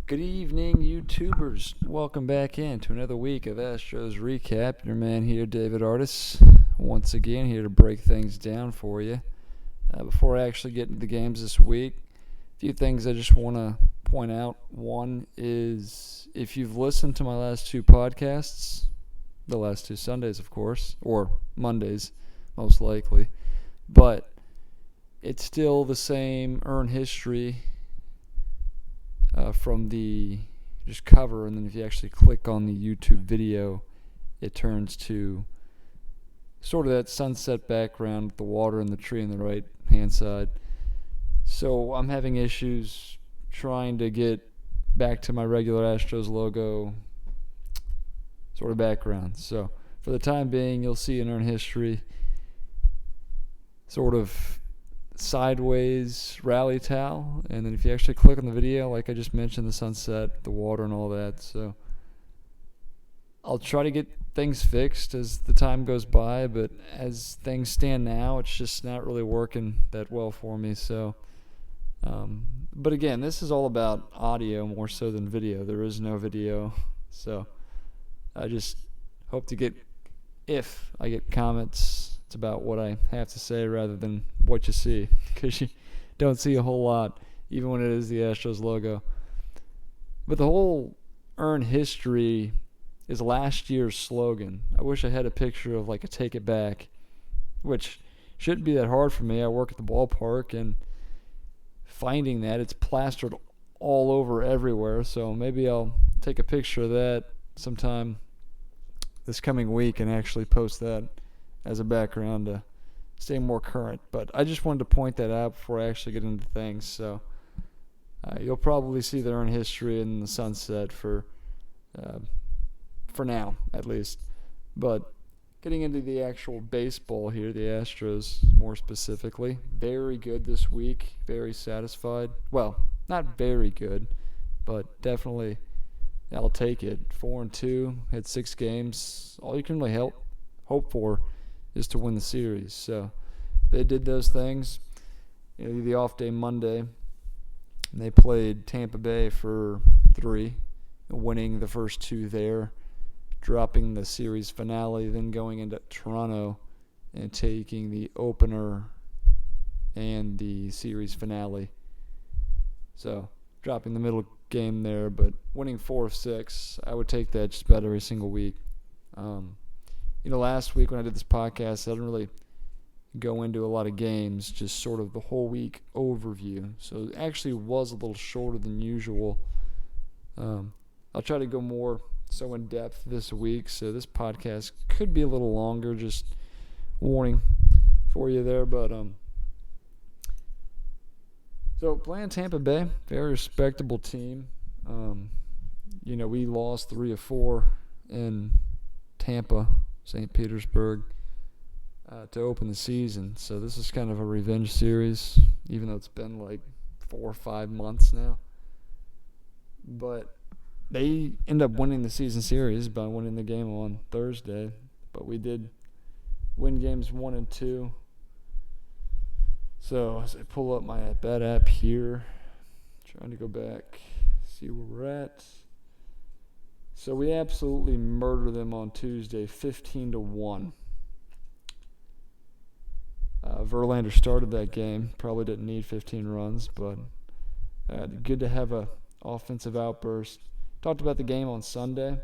Good evening, YouTubers. Welcome back in to another week of Astros Recap. Your man here, David Artis, once again here to break things down for you. Before I actually get into the games this week, a few things I just want to point out. One is if you've listened to my last two podcasts, the last two Sundays, of course, or Mondays, most likely, but it's still the same earn history from the just cover, and then if you actually click on the YouTube video, it turns to sort of that sunset background with the water and the tree on the right hand side. So I'm having issues trying to get back to my regular Astros logo sort of background. So for the time being, you'll see an earn history sort of sideways rally towel, and then if you actually click on the video, like I just mentioned, the sunset, the water, and all that. So I'll try to get things fixed as the time goes by, but as things stand now, it's just not really working that well for me. So but again, this is all about audio more so than video. There is no video, so I just hope to get, if I get comments, it's about what I have to say rather than what you see, because you don't see a whole lot, even when it is the Astros logo. But the whole earn history is last year's slogan. I wish I had a picture of like a take it back, which shouldn't be that hard for me. I work at the ballpark, and finding that, it's plastered all over everywhere. So maybe I'll take a picture of that sometime this coming week and actually post that as a background to stay more current. But I just wanted to point that out before I actually get into things. So you'll probably see the earn history in the sunset for now, at least. But getting into the actual baseball here, the Astros more specifically, very good this week, very satisfied. Well, not very good, but definitely I'll take it. 4-2, had 6 games. All you can really hope for is to win the series. So they did those things. The off day Monday, and they played Tampa Bay for 3, winning the first 2 there, dropping the series finale, then going into Toronto and taking the opener and the series finale. So dropping the middle game there, but winning 4 of 6. I would take that just about every single week. Last week when I did this podcast, I didn't really go into a lot of games, just sort of the whole week overview. So it actually was a little shorter than usual. I'll try to go more so in depth this week, so this podcast could be a little longer, just warning for you there. But so playing Tampa Bay, very respectable team. We lost 3 of 4 in Tampa, St. Petersburg, to open the season. So this is kind of a revenge series, even though it's been like 4 or 5 months now. But they end up winning the season series by winning the game on Thursday. But we did win games 1 and 2. So as I pull up my at-bat app here, trying to go back, see where we're at. So we absolutely murdered them on Tuesday, 15-1. Verlander started that game. Probably didn't need 15 runs, but good to have a offensive outburst. Talked about the game on Sunday.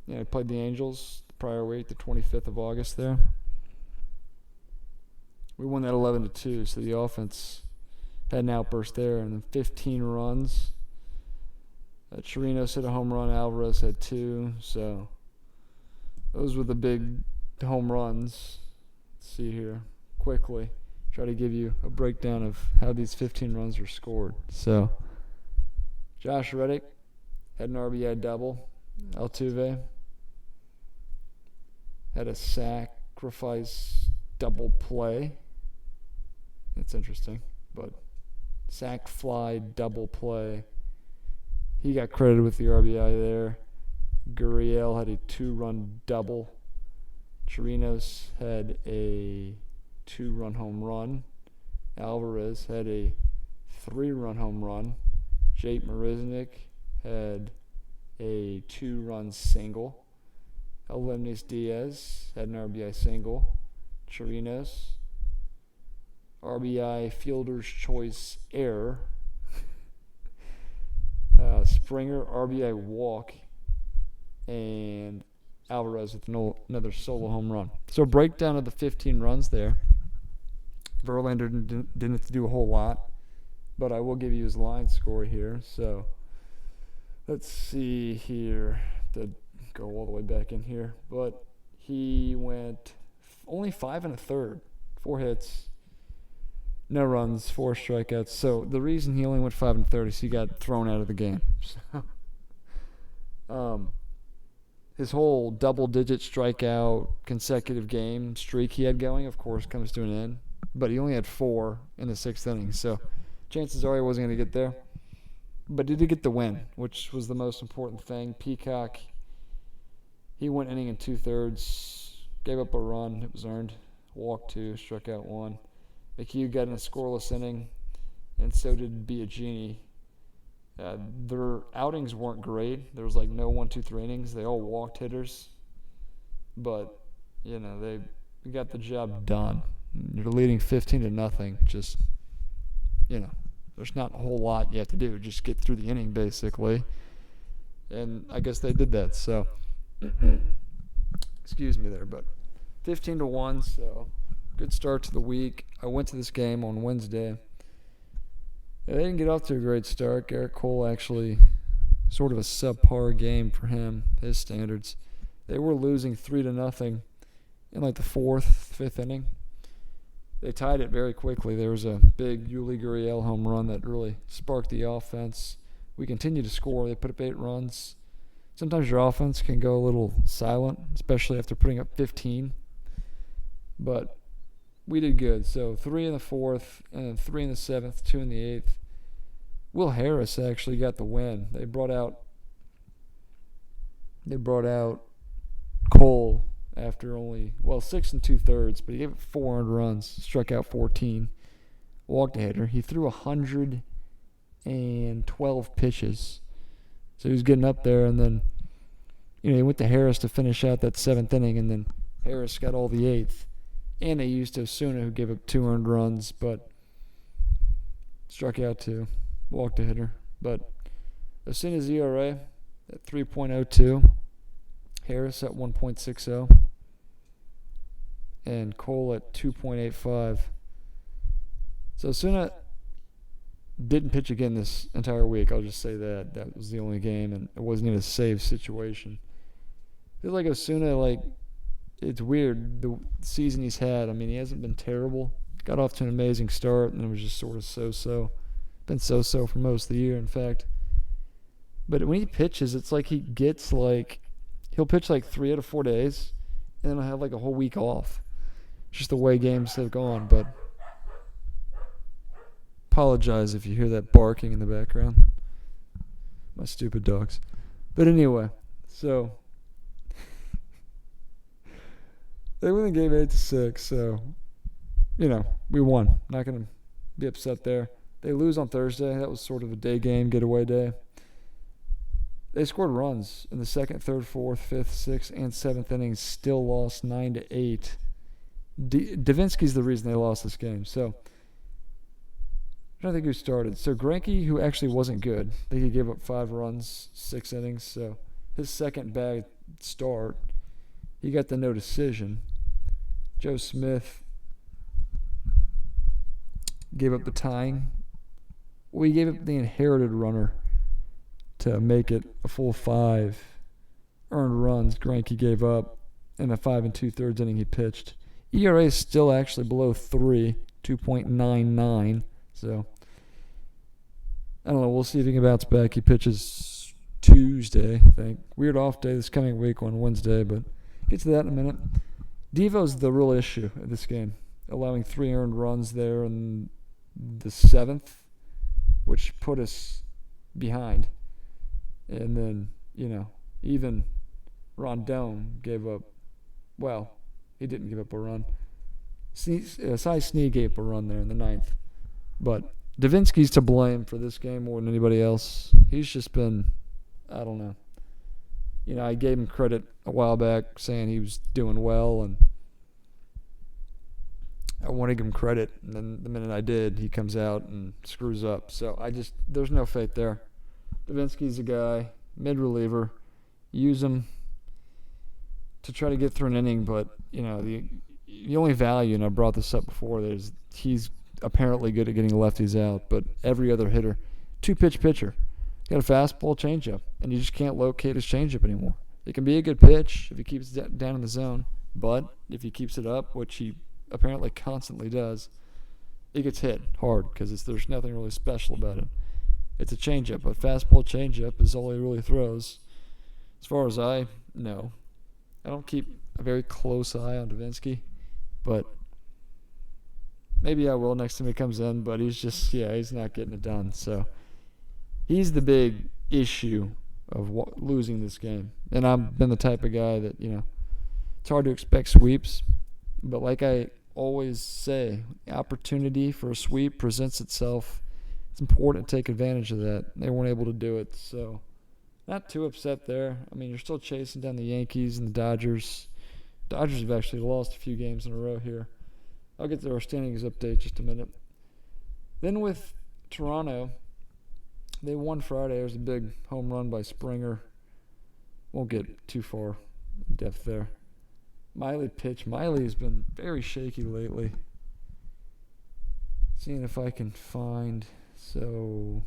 We played the Angels the prior week, the 25th of August there. We won that 11-2, so the offense had an outburst there, and then 15 runs. Chirinos hit a home run. Alvarez had 2. So those were the big home runs. Let's see here quickly. Try to give you a breakdown of how these 15 runs were scored. So Josh Reddick had an RBI double. Altuve had a sacrifice double play. That's interesting, but sac fly double play. He got credited with the RBI there. Gurriel had a 2-run double. Chirinos had a 2-run home run. Alvarez had a 3-run home run. Jake Marisnick had a 2-run single. Alemnis Diaz had an RBI single. Chirinos, RBI fielder's choice error. Springer, RBI walk. And Alvarez with another solo home run. So breakdown of the 15 runs there. Verlander didn't have to do a whole lot, but I will give you his line score here. So let's see here. To go all the way back in here, but he went only 5 1/3, 4 hits, no runs, 4 strikeouts. So the reason he only went 5 1/3 is he got thrown out of the game. So, his whole double-digit strikeout consecutive game streak he had going, of course, comes to an end. But he only had 4 in the 6th inning, so chances are he wasn't going to get there. But he did get the win, which was the most important thing. Peacock, he went inning and 2/3, gave up a run. It was earned. Walked 2, struck out 1. McHugh got in a scoreless inning, and so did Biagini. Their outings weren't great. There was like no 1, 2, 3 innings. They all walked hitters. But, they got the job done. You're leading 15-0. Just, there's not a whole lot you have to do. Just get through the inning, basically. And I guess they did that. So, excuse me there. But 15-1, so good start to the week. I went to this game on Wednesday. They didn't get off to a great start. Garrett Cole actually sort of a subpar game for him, his standards. They were losing 3-0 in like the 4th, 5th inning. They tied it very quickly. There was a big Yuli Gurriel home run that really sparked the offense. We continued to score. They put up 8 runs. Sometimes your offense can go a little silent, especially after putting up 15. But we did good. So 3 in the 4th, and then 3 in the 7th, 2 in the 8th. Will Harris actually got the win. They brought out Cole after only 6 2/3, but he gave it 4 earned runs, struck out 14, walked a hitter. He threw 112 pitches, so he was getting up there. And then he went to Harris to finish out that 7th inning, and then Harris got all the 8th. And they used Osuna, who gave up 2 earned runs, but struck out 2, walked a hitter. But Osuna's ERA at 3.02, Harris at 1.60, and Cole at 2.85. So Osuna didn't pitch again this entire week. I'll just say that. That was the only game, and it wasn't even a save situation. I feel like Osuna, it's weird, the season he's had. I mean, he hasn't been terrible. Got off to an amazing start, and it was just sort of so-so. Been so-so for most of the year, in fact. But when he pitches, it's like he gets, he'll pitch 3 out of 4 days, and then he'll have, a whole week off. It's just the way games have gone, but apologize if you hear that barking in the background. My stupid dogs. But anyway, so they win the game 8-6, so, we won. Not going to be upset there. They lose on Thursday. That was sort of a day game, getaway day. They scored runs in the 2nd, 3rd, 4th, 5th, 6th, and 7th innings. Still lost 9-8. Davinsky's the reason they lost this game. So, I don't think who started. So, Greinke, who actually wasn't good. I think he gave up 5 runs, 6 innings. So, his second bad start, he got the no decision. Joe Smith gave up the tying. Well, he gave up the inherited runner to make it a full 5 earned runs Greinke gave up in the 5 2/3 inning he pitched. ERA is still actually below 3, 2.99. So, I don't know. We'll see if he can bounce back. He pitches Tuesday, I think. Weird off day this coming week on Wednesday, but get to that in a minute. Devo's the real issue of this game, allowing 3 earned runs there in the 7th, which put us behind. And then, even Rondon gave up, he didn't give up a run. Cy Snead gave up a run there in the 9th. But Davinsky's to blame for this game more than anybody else. He's just been I don't know. I gave him credit a while back saying he was doing well, and I want to give him credit. And then the minute I did, he comes out and screws up. So there's no faith there. Davinsky's a guy, mid reliever. Use him to try to get through an inning, but the only value, and I brought this up before, is he's apparently good at getting lefties out, but every other hitter, 2-pitch pitcher, got a fastball, changeup, and you just can't locate his changeup anymore. It can be a good pitch if he keeps it down in the zone, but if he keeps it up, which he apparently constantly does, it gets hit hard because there's nothing really special about it. It's a changeup. A fastball changeup is all he really throws. As far as I know, I don't keep a very close eye on Davinsky, but maybe I will next time he comes in. But he's not getting it done. So he's the big issue of losing this game. And I've been the type of guy that, it's hard to expect sweeps. But like I always say, the opportunity for a sweep presents itself. It's important to take advantage of that. They weren't able to do it, so not too upset there. I mean, you're still chasing down the Yankees and the Dodgers. Dodgers have actually lost a few games in a row here. I'll get to our standings update in just a minute. Then with Toronto, they won Friday. There was a big home run by Springer. Won't get too far in depth there. Miley pitched. Miley has been very shaky lately. Seeing if I can find. So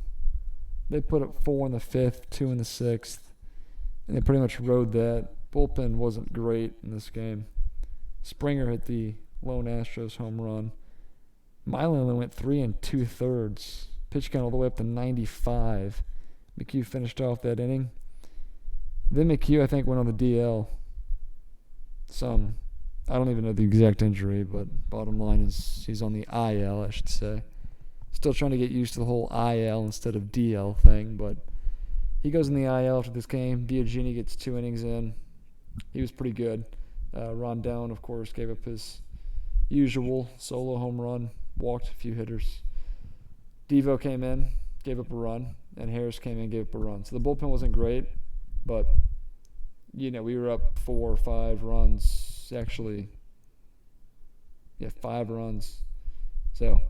they put up 4 in the 5th, 2 in the 6th, and they pretty much rode that. Bullpen wasn't great in this game. Springer hit the lone Astros home run. Miley only went 3 2/3. Pitch count all the way up to 95. McHugh finished off that inning. Then McHugh, I think, went on the DL. I don't even know the exact injury, but bottom line is he's on the IL, I should say. Still trying to get used to the whole IL instead of DL thing, but he goes in the IL after this game. Biagini gets 2 innings in. He was pretty good. Rondon, of course, gave up his usual solo home run, walked a few hitters. Devo came in, gave up a run, and Harris came in, gave up a run. So the bullpen wasn't great, but we were up 4 or 5 runs, actually. 5 runs. So,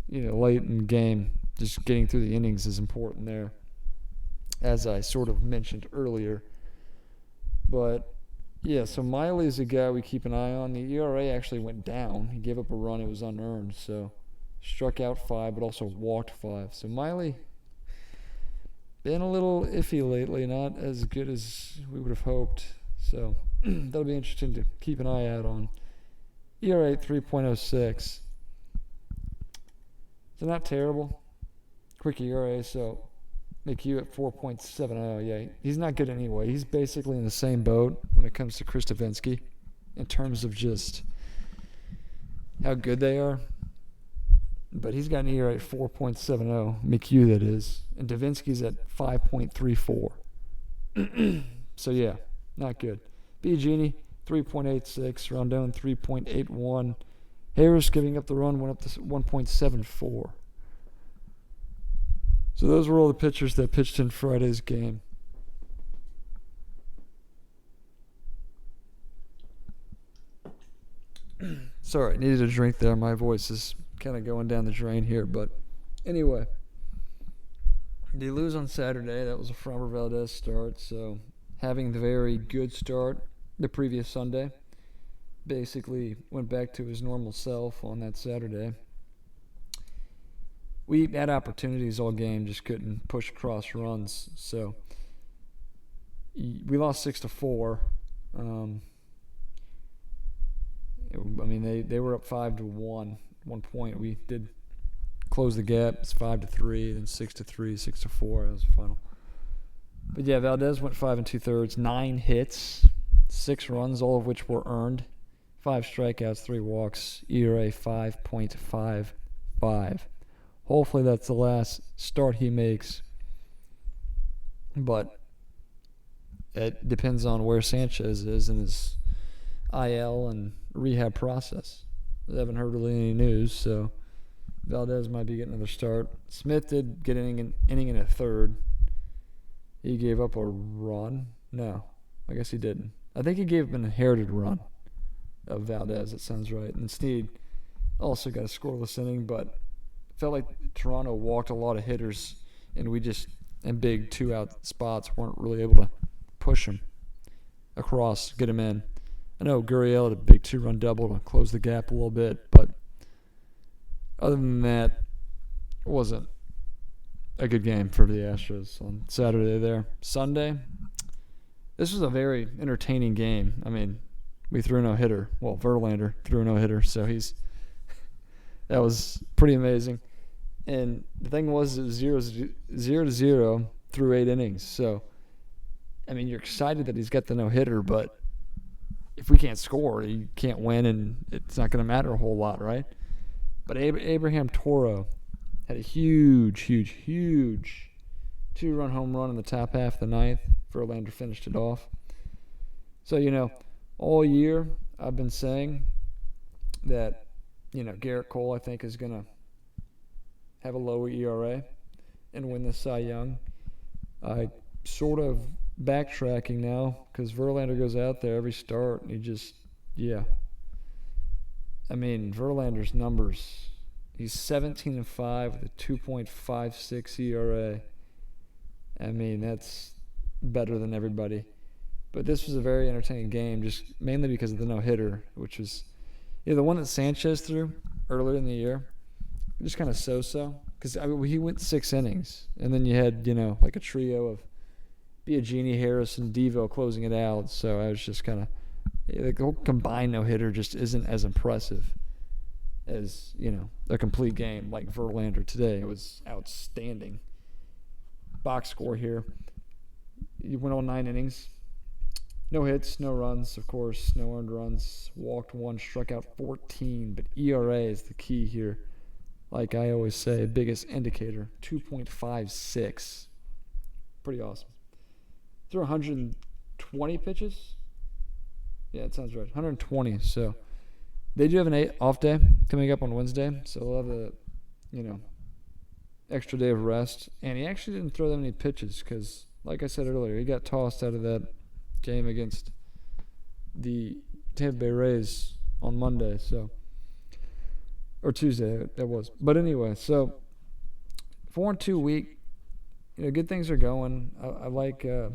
late in the game, just getting through the innings is important there, as I sort of mentioned earlier. But, so Miley's a guy we keep an eye on. The ERA actually went down. He gave up a run. It was unearned, so struck out 5, but also walked 5. So Miley been a little iffy lately, not as good as we would have hoped. So that'll be interesting to keep an eye out on. ERA 3.06. So not terrible. Quick ERA, so McHugh at 4.70. Yeah, he's not good anyway. He's basically in the same boat when it comes to Chris Davinsky in terms of just how good they are. But he's got an ERA at 4.70, McHugh that is, and Davinsky's at 5.34. So not good. Biagini 3.86, Rondon 3.81. Harris giving up the run went up to 1.74. So those were all the pitchers that pitched in Friday's game. Sorry, I needed a drink there. My voice is kind of going down the drain here, but anyway, they lose on Saturday. That was a Framber Valdez start, so having the very good start the previous Sunday, basically went back to his normal self on that Saturday. We had opportunities all game, just couldn't push across runs, so we lost 6-4. They were up 5-1 at one point. We did close the gap. It's 5-3, then 6-3, 6-4. That was the final. But Valdez went 5 2/3, 9 hits, 6 runs, all of which were earned, 5 strikeouts, 3 walks, ERA 5.55. Hopefully that's the last start he makes. But it depends on where Sanchez is in his IL and rehab process. I haven't heard really any news, so Valdez might be getting another start. Smith did get an inning in a third. He gave up a run. No, I guess he didn't. I think he gave up an inherited run of Valdez. That sounds right. And Snead also got a scoreless inning, but felt like Toronto walked a lot of hitters, and we just, in big two-out spots, weren't really able to push him across, get him in. I know Gurriel had a big two-run double to close the gap a little bit, but other than that, it wasn't a good game for the Astros on Saturday there. Sunday, this was a very entertaining game. I mean, we threw a no-hitter. Well, Verlander threw a no-hitter, so that was pretty amazing. And the thing was, it was 0-0 through 8 innings. So, I mean, you're excited that he's got the no-hitter, but if we can't score, you can't win, and it's not going to matter a whole lot, right? But Abraham Toro had a huge 2-run home run in the top half of the ninth. Verlander finished it off. So, all year I've been saying that, Garrett Cole, I think, is going to have a lower ERA and win the Cy Young. I sort of backtracking now because Verlander goes out there every start and I mean, Verlander's numbers, he's 17-5 with a 2.56 ERA. I mean, that's better than everybody. But this was a very entertaining game, just mainly because of the no-hitter, which was the one that Sanchez threw earlier in the year. Just kind of so-so. Because he went 6 innings. And then you had, like a trio of Biagini, Harris, and Devo closing it out. So I was just kind of, the whole combined no-hitter just isn't as impressive as, a complete game like Verlander today. It was outstanding. Box score here. You went all 9 innings. No hits, no runs, of course, no earned runs. Walked 1, struck out 14. But ERA is the key here. Like I always say, biggest indicator, 2.56. Pretty awesome. Threw 120 pitches. Yeah, it sounds right. 120. So they do have an off day coming up on Wednesday. So they'll have a, extra day of rest. And he actually didn't throw that many pitches because, like I said earlier, he got tossed out of that game against the Tampa Bay Rays on Monday. Or Tuesday, that was. But anyway, so 4-2 week. Good things are going. I like I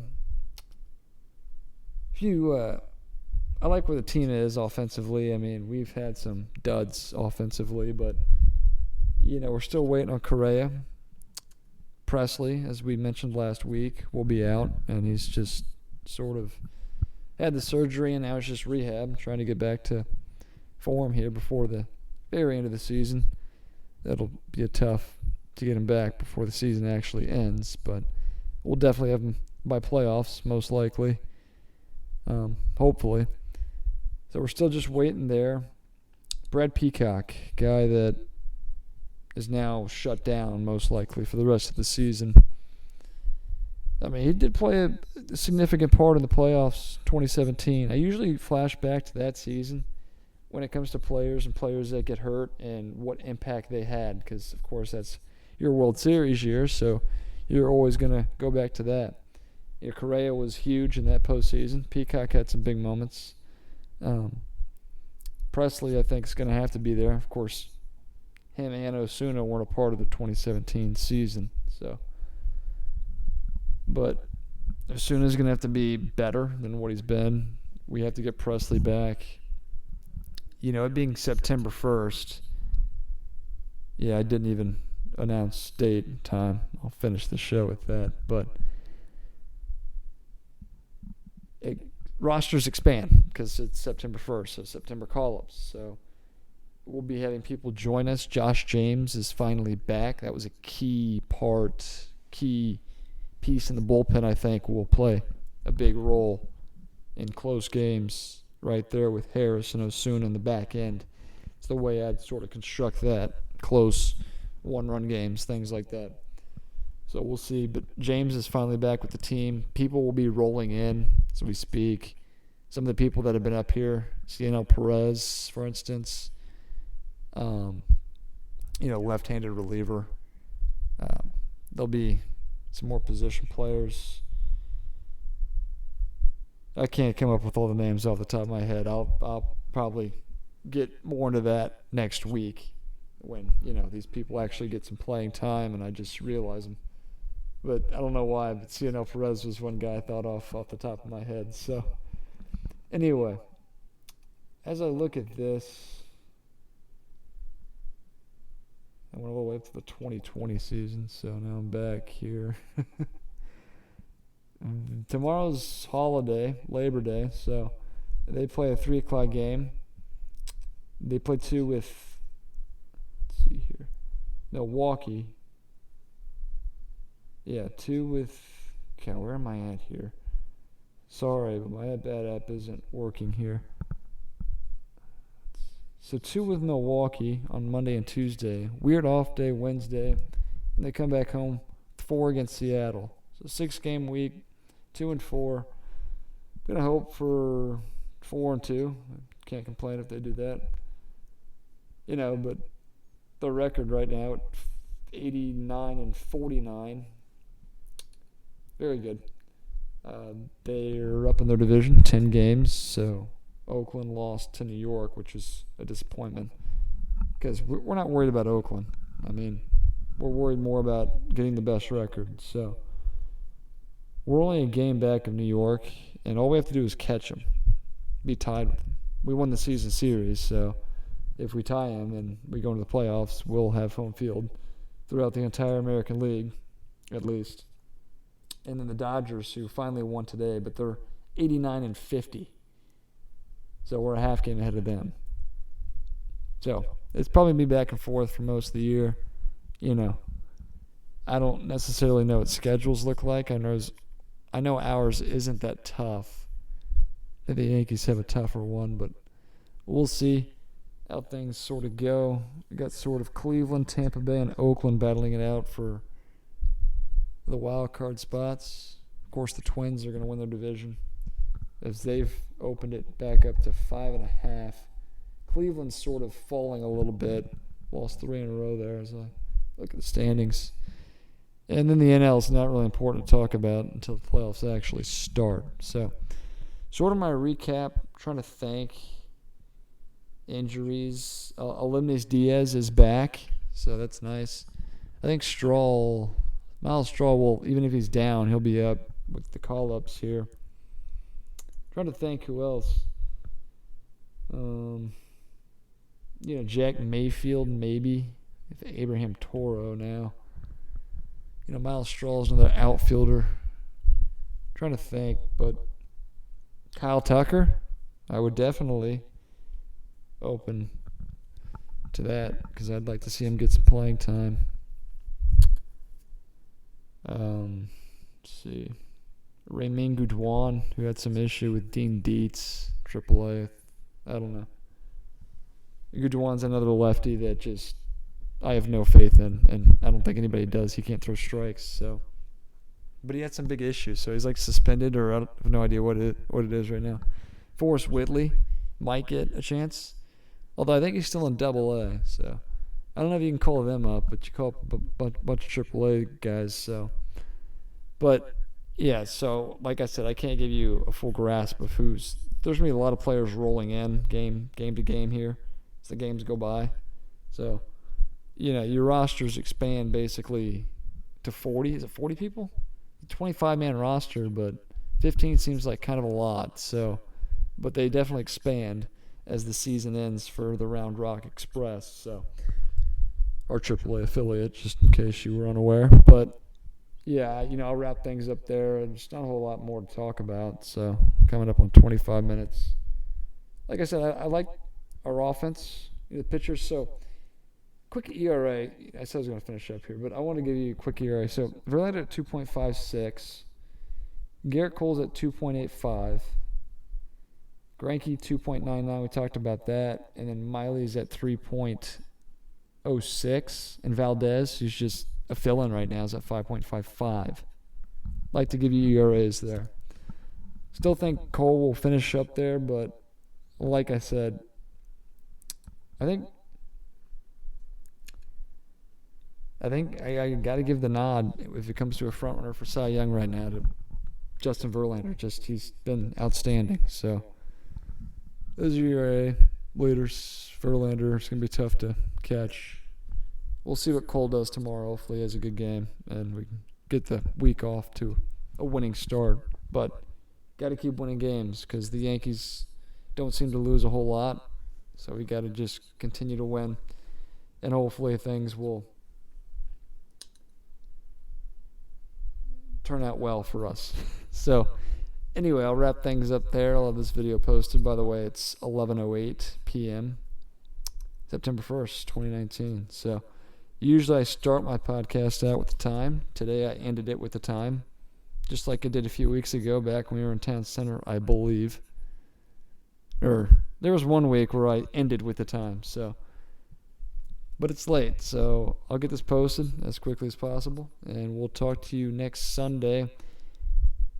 like where the team is offensively. I mean, we've had some duds offensively, but we're still waiting on Correa. Presley, as we mentioned last week, will be out, and he's just sort of had the surgery, and now it's just rehab, trying to get back to form here before the very end of the season. That'll be tough to get him back before the season actually ends, but we'll definitely have him by playoffs, most likely. Hopefully. So we're still just waiting there. Brad Peacock, guy that is now shut down, most likely, for the rest of the season. I mean, he did play a significant part in the playoffs 2017. I usually flash back to that season when it comes to players and players that get hurt and what impact they had, because, of course, that's your World Series year, so you're always going to go back to that. Correa was huge in that postseason. Peacock had some big moments. Presley, I think, is going to have to be there. Of course, him and Osuna weren't a part of the 2017 season, but Osuna's going to have to be better than what he's been. We have to get Presley back. It being September 1st, I didn't even announce date and time. I'll finish the show with that. But rosters expand because it's September 1st, so September call-ups. So we'll be having people join us. Josh James is finally back. That was a key piece in the bullpen, I think, will play a big role in close games right there with Harris and Osuna in the back end. It's the way I'd sort of construct that. Close one-run games, things like that. So we'll see. But James is finally back with the team. People will be rolling in as we speak. Some of the people that have been up here, Cianel Perez, for instance, left-handed reliever. There'll be some more position players. I can't come up with all the names off the top of my head. I'll probably get more into that next week when these people actually get some playing time and I just realize them. But I don't know why. But Cionel Perez was one guy I thought off the top of my head. So anyway, as I look at this, I went all the way up to the 2020 season. So now I'm back here. Tomorrow's holiday, Labor Day, so they play a 3 o'clock game. They play 2 with, let's see here, Milwaukee. Yeah, 2 with, okay, where am I at here? Sorry, but my bad app isn't working here. So 2 with Milwaukee on Monday and Tuesday. Weird off day Wednesday. And they come back home 4 against Seattle. So 6-game week. 2-4. Gonna hope for 4-2. Can't complain if they do that. But the record right now at 89-49. Very good. They're up in their division, 10 games. So Oakland lost to New York, which is a disappointment because we're not worried about Oakland. I mean, we're worried more about getting the best record. So we're only a game back of New York, and all we have to do is catch them, be tied with them. We won the season series, so if we tie them and we go into the playoffs, we'll have home field throughout the entire American League, at least. And then the Dodgers, who finally won today, but they're 89-50. So we're a half game ahead of them. So it's probably be back and forth for most of the year. I don't necessarily know what schedules look like. I know ours isn't that tough. The Yankees have a tougher one, but we'll see how things sort of go. We got sort of Cleveland, Tampa Bay, and Oakland battling it out for the wild card spots. Of course, the Twins are going to win their division as they've opened it back up to 5.5. Cleveland's sort of falling a little bit. Lost 3 in a row there as I look at the standings. And then the NL is not really important to talk about until the playoffs actually start. So, sort of my recap, trying to thank injuries. Alimnes Diaz is back, so that's nice. I think Miles Straw will, even if he's down, he'll be up with the call-ups here. Trying to think who else. Jack Mayfield, maybe. If Abraham Toro now. Miles Straw is another outfielder. Trying to think, but Kyle Tucker, I would definitely open to that because I'd like to see him get some playing time. Let's see. Raymond Gudwan, who had some issue with Dean Dietz, AAA. I don't know. Gudwan's another lefty that just I have no faith in, and I don't think anybody does. He can't throw strikes, so. But he had some big issues, so he's like suspended, or I have no idea what it is right now. Forrest Whitley might get a chance, although I think he's still in Double-A, so I don't know if you can call them up, but you call up a bunch of Triple-A guys, so. But yeah, so like I said, I can't give you a full grasp of who's. There's gonna be a lot of players rolling in game to game here as the games go by, so. Your rosters expand basically to 40. Is it 40 people? 25-man roster, but 15 seems like kind of a lot. So, but they definitely expand as the season ends for the Round Rock Express. So, our AAA affiliate, just in case you were unaware. But yeah, I'll wrap things up there. There's not a whole lot more to talk about. So, coming up on 25 minutes. Like I said, I like our offense, the pitchers. So. Quick ERA. I said I was going to finish up here, but I want to give you a quick ERA. So Verlander at 2.56. Garrett Cole's at 2.85. Greinke 2.99. We talked about that. And then Miley's at 3.06. And Valdez, who's just a fill-in right now, is at 5.55. Like to give you ERAs there. Still think Cole will finish up there, but like I said, I think I got to give the nod if it comes to a front runner for Cy Young right now to Justin Verlander. He's been outstanding. So those are your leaders. Verlander is going to be tough to catch. We'll see what Cole does tomorrow. Hopefully he has a good game and we can get the week off to a winning start. But got to keep winning games because the Yankees don't seem to lose a whole lot. So we got to just continue to win. And hopefully things will turn out well for us. So anyway, I'll wrap things up there. I'll have this video posted. By the way, it's 11:08 p.m. September 1st, 2019. So usually I start my podcast out with the time. Today I ended it with the time, just like I did a few weeks ago back when we were in Town Center, I believe. Or there was one week where I ended with the time. But it's late, so I'll get this posted as quickly as possible, and we'll talk to you next Sunday.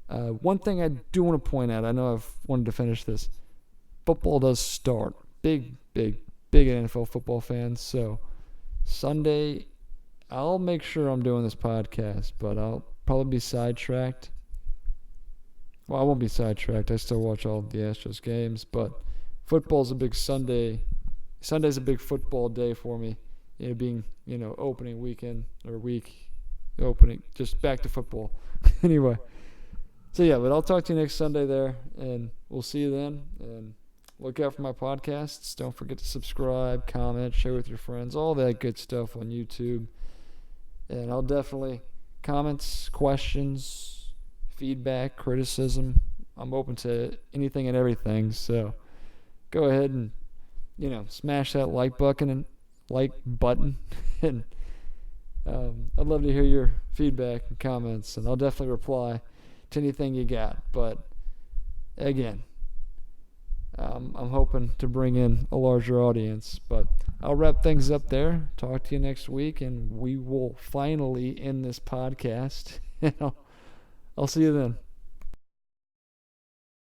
One thing I do want to point out, I know I've wanted to finish this. Football does start. Big NFL football fans. So Sunday, I'll make sure I'm doing this podcast, but I'll probably be sidetracked. Well, I won't be sidetracked. I still watch all the Astros games, but football's a big Sunday. Sunday's a big football day for me. Being, opening weekend or week opening, just back to football. Anyway. So, yeah, but I'll talk to you next Sunday there, and we'll see you then. And look out for my podcasts. Don't forget to subscribe, comment, share with your friends, all that good stuff on YouTube. And I'll definitely, comments, questions, feedback, criticism. I'm open to anything and everything. So go ahead and, smash that like button and I'd love to hear your feedback and comments, and I'll definitely reply to anything you got. But again, I'm hoping to bring in a larger audience, but I'll wrap things up there. Talk to you next week, and we will finally end this podcast. I'll see you then.